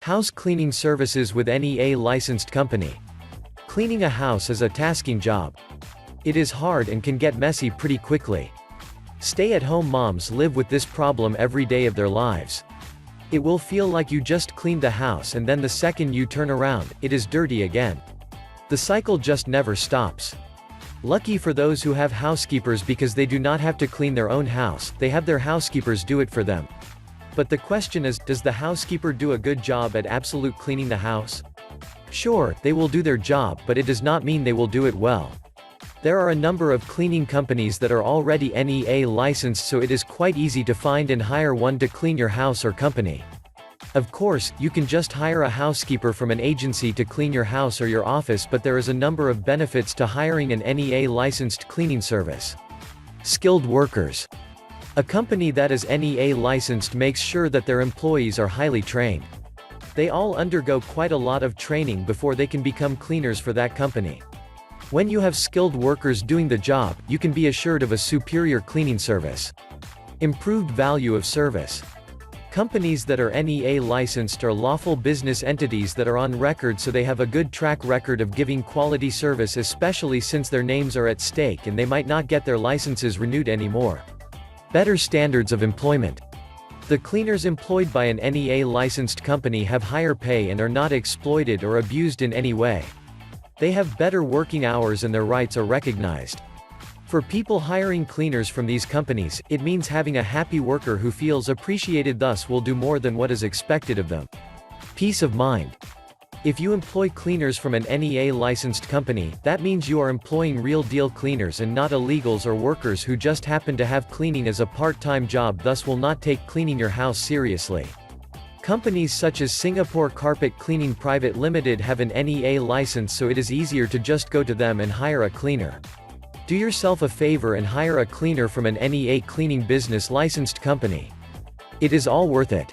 House cleaning services with NEA licensed company. Cleaning a house is a tasking job. It is hard and can get messy pretty quickly. Stay-at-home moms live with this problem every day of their lives. It will feel like you just cleaned the house and then the second you turn around, it is dirty again. The cycle just never stops. Lucky for those who have housekeepers because they do not have to clean their own house, they have their housekeepers do it for them. But the question is, does the housekeeper do a good job at absolute cleaning the house? Sure, they will do their job, but it does not mean they will do it well. There are a number of cleaning companies that are already NEA licensed, so it is quite easy to find and hire one to clean your house or company. Of course, you can just hire a housekeeper from an agency to clean your house or your office, but there is a number of benefits to hiring an NEA licensed cleaning service. Skilled workers. A company that is NEA licensed makes sure that their employees are highly trained. They all undergo quite a lot of training before they can become cleaners for that company. When you have skilled workers doing the job, you can be assured of a superior cleaning service. Improved value of service. Companies that are NEA licensed are lawful business entities that are on record, so they have a good track record of giving quality service, especially since their names are at stake and they might not get their licenses renewed anymore. Better standards of employment. The cleaners employed by an NEA licensed company have higher pay and are not exploited or abused in any way. They have better working hours and their rights are recognized. For people hiring cleaners from these companies, it means having a happy worker who feels appreciated, thus will do more than what is expected of them. Peace of mind. If you employ cleaners from an NEA licensed company, that means you are employing real deal cleaners and not illegals or workers who just happen to have cleaning as a part-time job, thus will not take cleaning your house seriously. Companies such as Singapore Carpet Cleaning Private Limited have an NEA license, so it is easier to just go to them and hire a cleaner. Do yourself a favor and hire a cleaner from an NEA cleaning business licensed company. It is all worth it.